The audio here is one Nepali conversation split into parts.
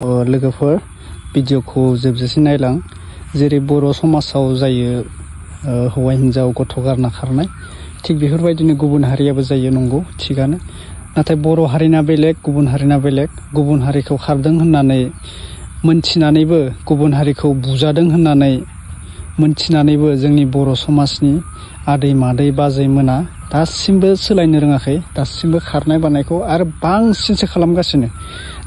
लोगोफोर भिडिअखौ जोबजासिम नायलां जेरै बर' समाजाव जायो हौवा हिनजाव गथ' गारना खारनाय थिग बेफोरबायदिनो गुबुन हारियाबो जायो नंगौ थिगानो नाथाय बर' हारिना बेलेग गुबुन हारिखौ खारदों होननानै मोनथिनानैबो गुबुन हारिखौ बुजादों होननानै मोनथिनानैबो जोंनि बर' समाजनि आदै मादै बाजै मोना दासिमबो सोलायनो रोङाखै दासिमबो खारनाय बारनायखौ आरो बांसिनसो खालामगासिनो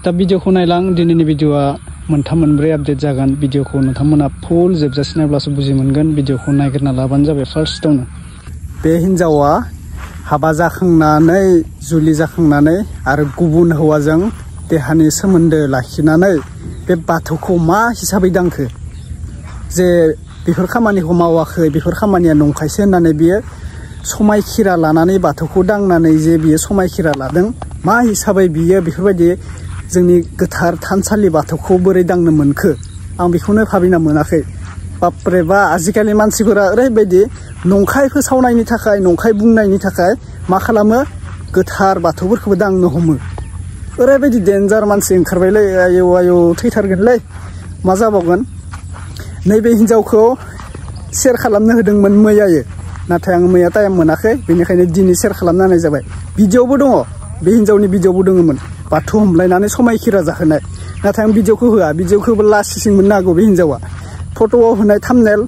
दा भिडिअखौ नायलां दिनैनि भिडिअआ मोनथाम मोनब्रै आपडेट जागोन भिडिअखौ नोंथांमोना फुल जोबजासिम नायब्लासो बुजि मोनगोन भिडिअखौ नायग्रोना लाबानो जाबाय फार्स्टआवनो बे हिनजावा हाबा जाखांनानै जुलि जाखांनानै आरो गुबुन हौवाजों देहानि सोमोन्दो लाखिनानै बे बाथौखौ मा हिसाबै दांखो जे बेफोर खामानिखौ मावाखै बेफोर खामानिया नंखायसो होननानै बियो समायखिरा लानानै बाथौखौ दांनानै जे बियो समायखिरा लादों मा हिसाबै बियो बेफोरबायदि जोंनि गोथार थानसालि बाथौखौ बोरै दांनो मोनखो आं बेखौनो भाबिना मोनाखै बापरे बा आजिखालि मानसिफोरा ओरैबायदि नंखाय फोसावनायनि थाखाय नंखाय बुंनायनि थाखाय मा खालामो गोथार बाथौफोरखौबो दांनो हमो ओरैबायदि डेन्जार मानसि ओंखारबायलै आयौ थैथारगोनलै मा जाबावगोन नैबे हिनजावखौ शेयार खालामनो होदोंमोन मैयायो नाथाय आं मैया टाइम मोनाखै बेनिखायनो दिनै शेयार खालामना होनाय जाबाय भिडिअबो दङ बे हिनजावनि भिडिअबो दङमोन बाथौ हमलायनानै समायखिरा जाहोनाय नाथाय आं भिडिअखौ होआ भिडिअखौबो लासिं मोननो हागौ बे हिनजावा फट'आव होनाय थाम्बनेल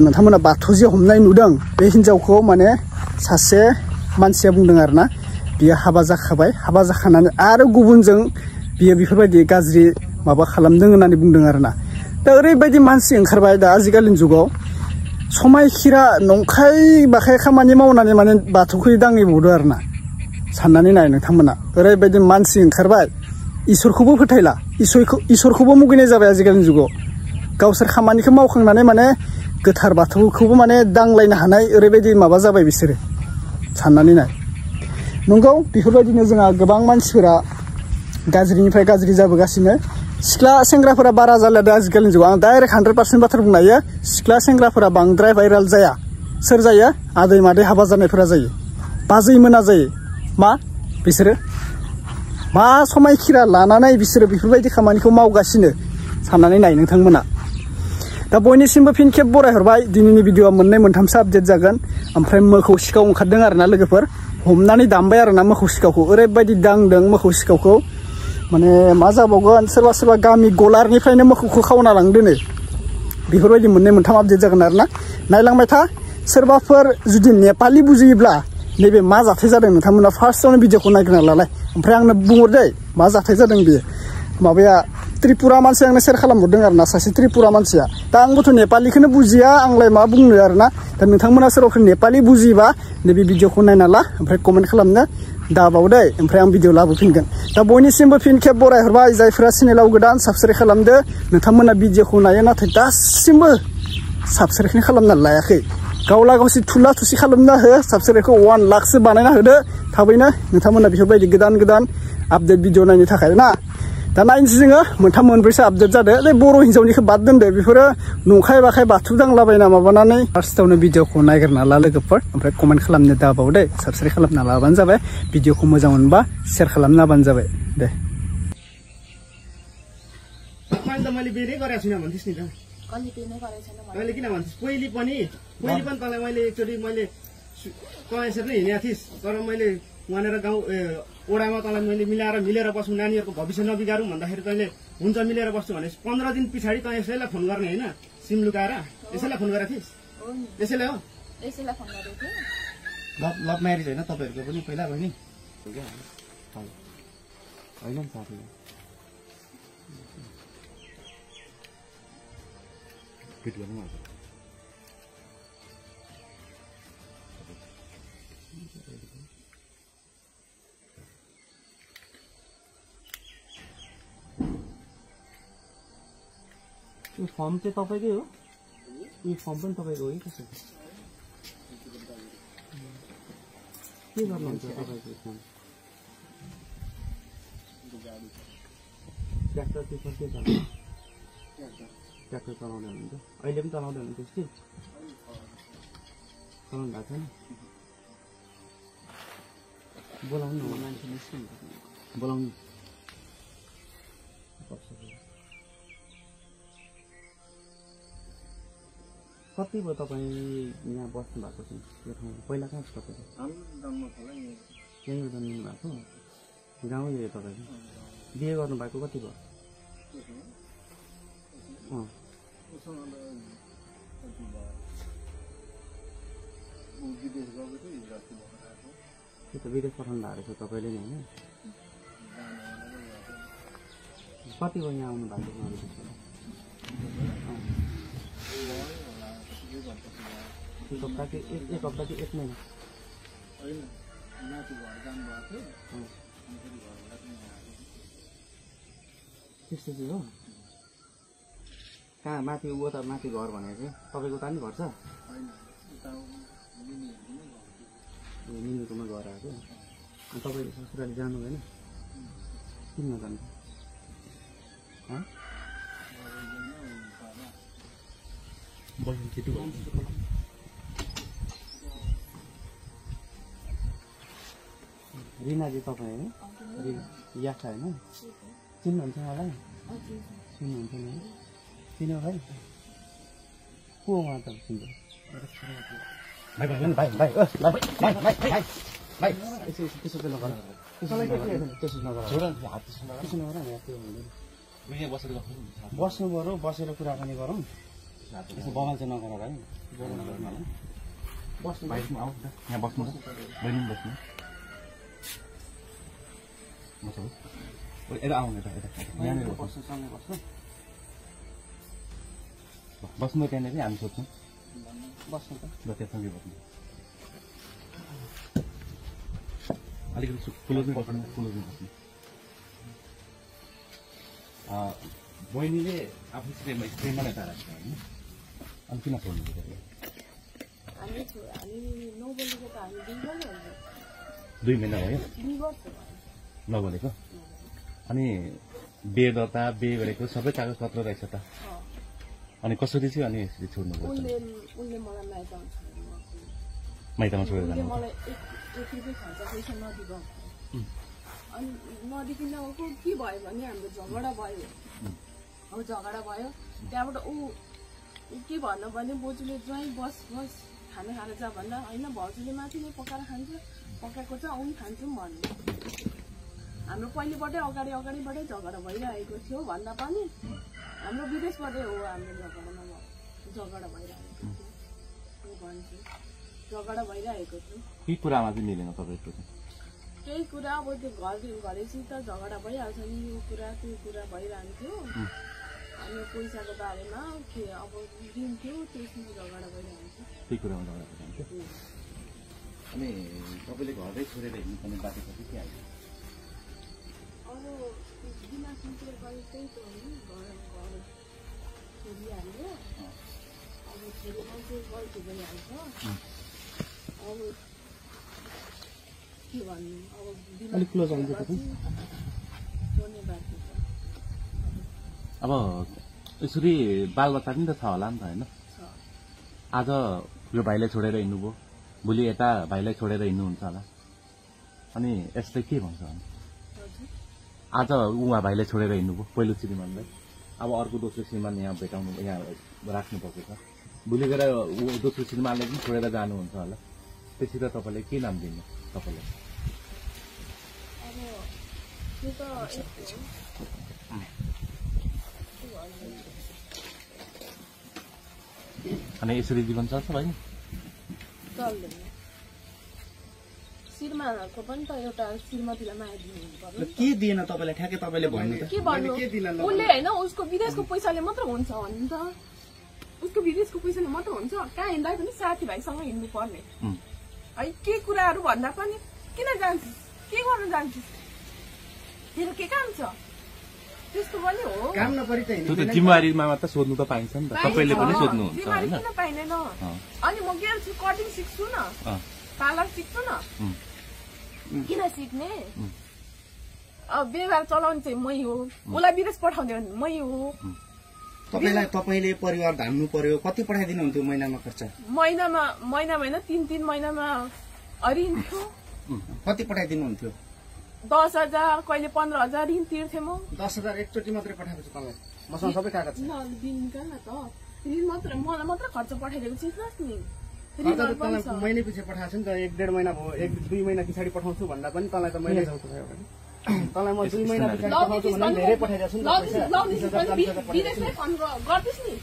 नोंथांमोना बाथौ जे हमनाय नुदों बे हिनजावखौ माने सासे मानसिया बुंदों आरोना बियो हाबा जाखाबाय हाबा जाखानानै आरो गुबुनजों बियो बेफोरबायदि गाज्रि माबा खालामदों होननानै बुंदों आरोना दा ओरैबायदि मानसि ओंखारबाय दा आजिखालिनि जुगाव समायखिरा नंखाय बाखाय खामानि मावनानै माने बाथौखौ दांहैबावदो आरोना साननानै नाय नोंथांमोना ओरैबायदि मानसि ओंखारबाय इसोरखौबो फोथायला इसोरखौबो मुगैनाय जाबाय आजिखालिनि जुगाव गावसोर खामानिखौ मावखांनानै माने गोथार बाथौखौबो माने दांलायनो हानाय ओरैबायदि माबा जाबाय बिसोरो साननानै नाय नंगौ बेफोरबायदिनो जोंहा गोबां मानसिफोरा गाज्रिनिफ्राय गाज्रि जाबोगासिनो सिख्ला सेंग्राफोरा बारा जालायदों आजिखालिनि जुगाव आं डाइरेक्ट 100% बाथ्रा बुंनो हायो सिख्ला सेंग्राफोरा बांद्राय भाइराल जाया सोर जायो आदै मादै हाबा जानायफोरा जायो बाजै मोना जायो मा बिसोरो मा समायखिरा लानानै बिसोरो बेफोरबायदि खामानिखौ मावगासिनो साननानै नाय नोंथांमोना दा बयनिसिमबो फिन खेब बरायहरबाय दिनैनि भिडिअआ मोननै मोनथामसो आपडेट जागोन ओमफ्राय मोखौ सिखाव ओंखारदों आरोना लोगोफोर हमनानै दामबाय आरोना मोखौ सिखावखौ ओरैबायदि दांदों मोखौ सिखावखौ माने मा जाबावगोन सोरबा गामि गलारनिफ्रायनो मोखौखौ खावना लांदों नै बेफोरबायदि मोननै मोनथाम आपडेट जागोन आरोना नायलांबाय था सोरबाफोर जुदि नेपालि बुजियोब्ला नैबे मा जाथाय जादों नोंथांमोना फार्स्टआवनो भिडिअखौ नायग्रोना लालाय ओमफ्राय आंनो बुंहर दै मा जाथाय जादों बेयो माबाया त्रिपुरा मानसि आंनो शेयार खालामहरदों आरोना सासे त्रिपुरा मानसिया दा आंबोथ' नेपालिखौनो बुजिया आंलाय मा बुंनो आरोना दा नोंथांमोना सोरबाफोर नेपालि बुजियोबा नैबे भिडिअखौ नायना ला ओमफ्राय कमेन्ट खालामनो दाबाव दै ओमफ्राय आं भिडिअ लाबोफिनगोन दा बयनिसिमबो फिन खेब बरायहरबाय जायफोरा चेनेलाव गोदान साबस्क्राइब खालामदो नोंथांमोना भिडिअखौ नायो नाथाय दासिमबो साबस्क्राइब खालामना लायाखै गावला गावसि थुला थुसि खालामना हो साबस्क्राइबखौ 1 लाखसो बानायना होदो थाबैनो नोंथांमोना बेफोरबायदि गोदान आपडेट भिडिअ नायनो थाखाय ना दा नायनोसै जोङो मोनथाम मोनब्रैसो आपडेट जादों बे बर' हिनजावनिखौ बाद दोनदो बेफोरो नंखाय बाखाय बाथौ दांलाबायना माबानानै फार्स्टआवनो भिडिअखौ नायग्रोना ला लोगोफोर ओमफ्राय कमेन्ट खालामनो दाबाव दे साबस्क्राइब खालामना लाबानो जाबाय भिडिअखौ मोजां मोनबा शेयार खालामना होबानो जाबाय दे मैले बेरै गरेको छुइनँ भन्थिस् नि त कहिले बेनै गरेको छैन मैले किन भन्थिस् पहिले पनि तँलाई मैले एकचोटि मैले तँ यसरी नै हिँडेको थिइस् तर मैले वहाँनिर गाउँ ओडामा तँलाई मैले मिलेर बसौँ नानीहरूको भविष्य नबिगारौँ भन्दाखेरि तैँले हुन्छ मिलेर बस्छु भने 15 दिन पछाडि तँ यसैलाई फोन गर्ने होइन सिम लुकाएर यसैलाई फोन गरेको थिइस् यसैलाई हो यसैलाई फोन गरेको थिएँ लभ म्यारिज होइन तपाईँहरूको पनि पहिला बहिनी होइन नि साथी फिट गर्नु यो फर्म चाहिँ तपाईँकै हो यो फर्म पनि तपाईँको हो कि कसो के गर्नुहुन्छ तपाईँको फर्म ट्र्याक्टर चाहिँ कसै चलाउनु ट्र्याक्टर चलाउँदै हुनुहुन्छ अहिले पनि चलाउँदै हुनुहुन्छ कि चलाउनु भएको छैन बोलाउनु न मान्छे निस्किनु बोलाउनु कति भयो तपाईँ यहाँ बस्नु भएको चाहिँ यो ठाउँमा पहिला कहाँ छ तपाईँ यहीँ जन्मिनु भएको गाउँ यो तपाईँको बिहे गर्नुभएको कति भयो त्यो त विदेश पठाउनु भएको रहेछ तपाईँले नि होइन कति भयो यहाँ आउनु भएको एक हप्ता कि एक महिना त्यस्तो चाहिँ हो कहाँ माथि ऊ त माथि घर भनेको चाहिँ तपाईँको त नि घर छ मिल्नुकोमा घर आएको अनि तपाईँले ससुराली जानु भएन किन नजानु रिनाजी तपाईँ होइन याखा होइन चिन्नुहुन्छ मलाई चिन्नुहुन्छ नि चिन्यो भाइ को उहाँ त चिन्छ त्यसो बस्नु पऱ्यो बसेर कुराकानी गरौँ यसो बवाल चाहिँ नगर है बस्नु यहाँ बस्नु बहिनी बस्नु यता आउनु यहाँनिर बस्नुसँगै बस्नु बस्नु त्यहाँनिर हामी सोध्छौँ बस्नु त ल त्यसँगै बस्नु अलिकति क्लोजमै बस्नु बस्नु बहिनीले आफ्नो स्ट्रेनमा यता राख्छ होइन अनि किन छोड्नु दुई महिना भयो नबोलेको अनि बिहे दर्ता बिहे गरेको सबै कागज पत्र रहेछ त अनि कसरी चाहिँ अनि यसरी छोड्नु पर्छ माइतमा छोडेर जानु अनि नदिकन के भयो भने हाम्रो झगडा भयो अब झगडा भयो त्यहाँबाट ऊ के भन्नु भने बोजूले ज्वाइँ बस खाना खाएर जा भन्दा होइन भाउजूले माथि नै पकाएर खान्छ पकाएको छ आउनु खान्छौँ भन्नु हाम्रो पहिलेबाटै अगाडिबाटै झगडा भइरहेको थियो भन्दा पनि हाम्रो विदेशबाटै हो हाम्रो झगडा भइरहेको थियो भन्छु झगडा भइरहेको थियो के कुरामा चाहिँ मिलेन तपाईँको केही कुरा अब त्यो घरैसित झगडा भइहाल्छ नि यो कुरा त्यो कुरा भइरहन्थ्यो अनि पैसाको बारेमा के अब दिन्थ्यो त्यसमा झगडा भइरहन्थ्यो त्यही कुरामा झगडा भइरहन्थ्यो अनि तपाईँले घरै छोडेर हिँड्नुपर्ने बाटो छ के आयो अब दिमाग त्यही त हो नि घर छोडिहाल्यो अब छोरी मान्छे गल्ती भइहाल्छ अब के भन्नु अब अब यसरी बालबच्चा पनि त छ होला नि त होइन आज यो भाइलाई छोडेर हिँड्नुभयो भोलि यता भाइलाई छोडेर हिँड्नुहुन्छ होला अनि यसले के भन्छ आज उहाँ भाइलाई छोडेर हिँड्नुभयो पहिलो श्रीमानलाई अब अर्को दोस्रो श्रीमान यहाँ भेटाउनु यहाँ राख्नुपर्छ छ भोलि गएर दोस्रो श्रीमानलाई पनि छोडेर जानुहुन्छ होला त्यसरी त तपाईँले के नाम दिनु तपाईँलाई अनि यसरी जीवन चल्छ भाइ चल्दैन श्रीमानको पनि त एउटा श्रीमतीलाई माया दिनु पर्यो के दिएन तपाईँलाई ठ्याक्कै तपाईँले भन्नु के भन्नु उसले होइन उसको विदेशको पैसाले मात्र हुन्छ भन्नु त उसको विदेशको पैसाले मात्र हुन्छ कहाँ हिँड्दा पनि साथीभाइसँग हिँड्नु पर्ने है के कुराहरू भन्दा पनि किन जान्छस् के गर्न जान्छस् तेरो के काम छ त्यस्तो पनि हो काम नपरि त त्यो त जिम्मेवारीमा मात्र सोध्नु त पाइन्छ नि त तपाईँले पनि सोध्नुहुन्छ जिम्मेवारी किन पाइँदैन अनि म गेल्छु कटिङ सिक्छु न पार्लर सिक्छु न किन सिक्ने अब व्यवहार चलाउने चाहिँ मै हो उसलाई विदेश पठाउने मै हो तपाईँले परिवार धान्नु पर्यो कति पठाइदिनु हुन्थ्यो महिनामा खर्च महिनामा होइन 3 महिनामा अरिन्थ्यो कति पठाइदिनु हुन्थ्यो 10,000 कहिले 15,000 ऋण तिर्थे म 10,000 एकचोटि मात्रै पठाएको छु तपाईँ मसँग सबै कागज छ दिनका न त ऋण मात्र मलाई मात्र खर्च पठाइदिएको चिन्नुहोस् नि महिनै पछि पठाएको छु नि त 1.5 महिना भयो 1-2 महिना पछाडि पठाउँछु भन्दा पनि तँलाई त मैले तँलाई म 2 महिना पछाडि पठाउँछु भन्दा धेरै पठाइदिएको छु नि त विदेशमै फोन गर्दिस् नि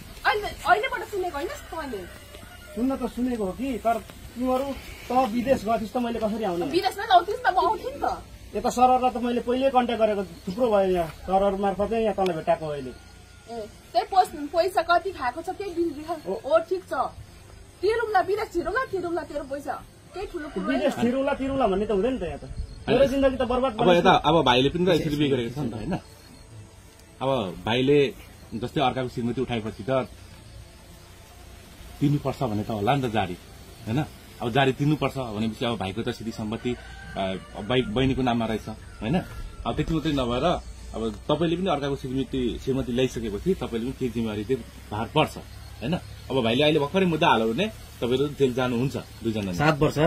अहिलेबाट सुनेको होइन तपाईँले सुन्न त सुनेको हो कि तर तिमीहरू त विदेश गएपछि त मैले कसरी आउने विदेशमै लाउँथिस् न म आउँथेँ नि त यता सररलाई त मैले पहिल्यै कन्ट्याक्ट गरेको थुप्रो भयो यहाँ सरर मार्फतै यहाँ तँलाई भेटाएको अहिले त्यही पैसा कति खाएको छ त्यही बिल दिखा हो ठिक छ तिरौला विदेश तिरौला तेरो पैसा केही ठुलो विदेश तिरौला भन्ने त हुँदैन त यहाँ त मेरो जिन्दगी त बर्बाद अब यता अब भाइले पनि त यसरी बिहे गरेको छ नि त होइन अब भाइले जस्तै अर्काको श्रीमती उठाएपछि त तिर्नुपर्छ भने त होला नि त जारी होइन अब जारी तिर्नुपर्छ भनेपछि अब भाइको त सिधी सम्पत्ति बहिनीको नाममा रहेछ होइन अब त्यति मात्रै नभएर अब तपाईँले पनि अर्काको श्रीमती ल्याइसकेपछि तपाईँले पनि केही जिम्मेवारी चाहिँ भार पर्छ होइन अब भाइले अहिले भर्खरै मुद्दा हाल्यो भने तपाईँहरू जेल जानुहुन्छ 2 जना 7 वर्ष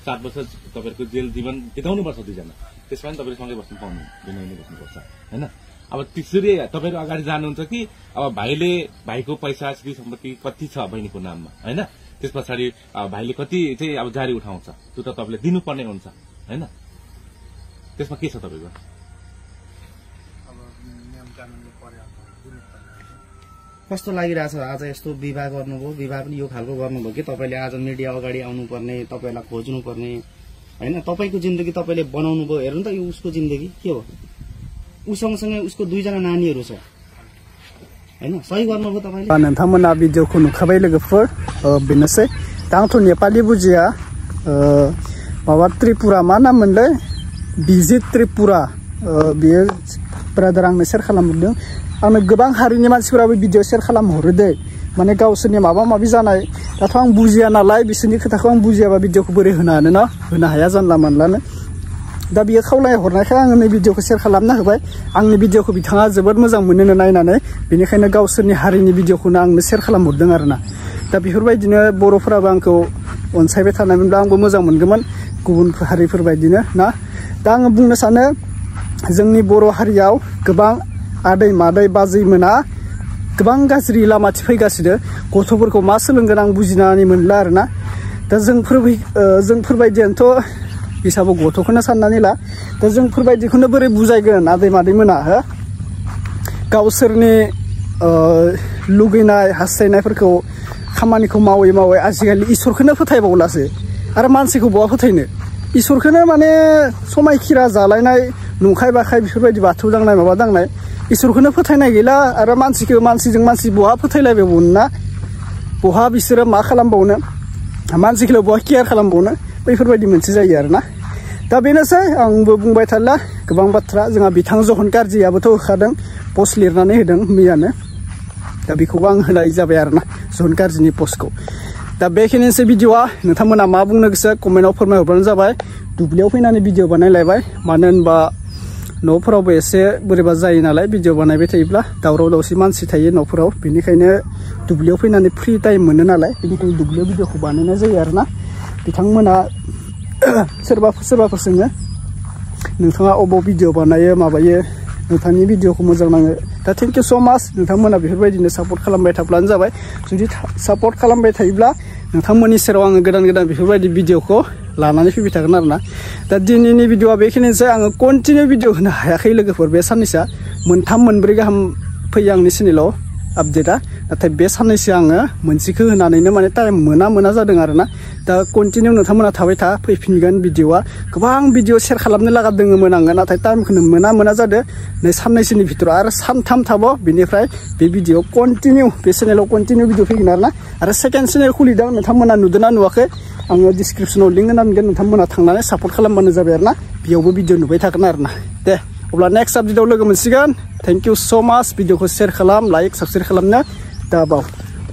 7 वर्ष तपाईँहरूको जेल जीवन बिताउनुपर्छ 2 जना त्यसमा पनि तपाईँले सँगै बस्नु पाउनु बिनाइनै बस्नुपर्छ होइन अब त्यसरी तपाईँहरू अगाडि जानुहुन्छ कि अब भाइको पैसा श्री सम्पत्ति कति छ बहिनीको नाममा होइन त्यस पछाडि भाइले कति चाहिँ अब जारी उठाउँछ त्यो त तपाईँले दिनुपर्ने हुन्छ होइन त्यसमा के छ तपाईँको कस्तो लागिरहेछ आज यस्तो विवाह गर्नुभयो विवाह पनि यो खालको गर्नुभयो कि तपाईँले आज मिडिया अगाडि आउनुपर्ने तपाईँलाई खोज्नुपर्ने होइन तपाईँको जिन्दगी तपाईँले बनाउनु भयो हेर्नु त यो उसको जिन्दगी के हो उसँगसँगै उसको 2 जना नानीहरू छ होइन सही गर्नुभयो तपाईँले नोंथांमोना भिडिअखौ नुखाबाय लोगोफोर बेनोसै दा आंथ' नेपालि बुजिया माबा त्रिपुरा मा नाम मोनलाय बिजित त्रिपुरा बेयो ब्रादार आंनो शेयार खालामहरदों आंनो गोबां हारिनि मानसिफोराबो भिडिअ शेयार खालामहरो दे माने गावसोरनि माबा माबि जानाय दाथ' आं बुजिया नालाय बिसोरनि खोथाखौ आं बुजियाबा भिडिअखौ बोरै होनो हानो न होनो हाया जानला मोनलानो दा बियो खावलाय हरनायखाय आङो नै भिडिअखौ शेयार खालामना होबाय आंनि भिडिअखौ बिथाङा जोबोद मोजां मोनोनो नायनानै बेनिखायनो गावसोरनि हारिनि भिडिअखौनो आंनो शेयार खालामहरदों आरोना दा बेफोरबायदिनो बर'फोराबो आंखौ अनसायबाय थानायमोनब्ला आंबो मोजां मोनगौमोन गुबुन हारिफोरबायदिनो ना दा आङो बुंनो सानो जोंनि बर' हारियाव गोबां आदै मादै बाजैमोना गोबां गाज्रि लामाथिं फैगासिनो गथ'फोरखौ मा सोलोंगोन आं बुजिनानै मोनला आरोना दा जोंफोरबायदियानोथ' हिसाबाव गथ'खौनो साननानै ला दा जोंफोरबायदिखौनो बोरै बुजायगोन आदै मादैमोना हो गावसोरनि लुगैनाय हास्थायनायफोरखौ खामानिखौ मावै मावै आजिखालि इसोरखौनो फोथायबावलासो आरो मानसिखौ बहा फोथायनो इसोरखौनो माने समायखिरा जालायनाय नंखाय बाखाय बेफोरबायदि बाथौ दांनाय माबा दांनाय इसोरखौनो फोथायनाय गैला आरो मानसिखौ मानसिजों मानसि बहा फोथायलायबावनो ना बहा बिसोरो मा खालामबावनो मानसिखौल' बहा केयार खालामबावनो बैफोरबायदि मोनसे जायो आरोना दा बेनोसै आंबो बुंबाय थाला गोबां बाथ्रा जोंहा बिथां जहन गारजियाबोथ' होखादों पस्ट लिरनानै होदों मैयानो दा बेखौबो आं होनाय जाबाय आरोना जहन गारजिनि पस्टखौ दा बेखिनिसै भिडिअआ नोंथांमोना मा बुंनो गोसो कमेन्टआव फोरमायहरबानो जाबाय दुब्लियाव फैनानै भिडिअ बानायलायबाय मानो होनबा न'फोरावबो एसे बोरैबा जायो नालाय भिडिअ बानायबाय थायोब्ला दावराव दावसि मानसि थायो न'फोराव बेनिखायनो दुब्लियाव फैनानै फ्रि टाइम मोनो नालाय बेनिखायनो दुब्लियाव भिडिअखौ बानायनाय जायो आरोना बिथांमोना सोरबाफोर सोङो नोंथाङा अबाव भिडिअ बानायो माबायो नोंथांनि भिडिअखौ मोजां नाङो दा थेंक इउ स' माच नोंथांमोना बेफोरबायदिनो सापर्ट खालामबाय थाब्लानो जाबाय जुदि सापर्ट खालामबाय थायोब्ला नोंथांमोननि सेराव आङो गोदान गोदान बेफोरबायदि भिडिअखौ लानानै फैबाय थागोन आरोना दा दिनैनि भिडिअआ बेखिनिसै आङो कन्टिनिउ भिडिअ होनो हायाखै लोगोफोर बे साननैसोआ 3-4 गाहाम फैयो आंनि चेनेलाव आपडेटआ नाथाय बे साननैसो आङो मोनसेखौ होनानैनो माने टाइम मोना जादों आरोना दा कन्टिनिउ नोंथांमोना थाबाय था फैफिनगोन भिडिअआ गोबां भिडिअ शेयार खालामनो लागा दङमोन आङो नाथाय टाइमखौनो मोना जादों नै साननैसोनि भितराव आरो सानथाम थाबाव बेनिफ्राय बे भिडिअ कन्टिनिउ बे चेनेलाव कन्टिनिउ भिडिअ फैगोन आरोना आरो सेकेन्ड चेनेल खुलिदों नोंथांमोना नुदोंना नुवाखै आङो डिसक्रिपसनाव लिंक होना दोनगोन नोंथांमोना थांनानै सापर्ट खालामबानो जाबाय आरोना बेयावबो भिडिअ नुबाय थागोन आरोना दे अब्ला नेक्स्ट आपडेटआव लोगो मोनसिगोन थेंक इउ स' माच भिडिअखौ शेयार खालाम लाइक साबस्क्राइब खालामनो दाबाव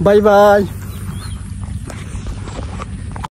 बाय बाय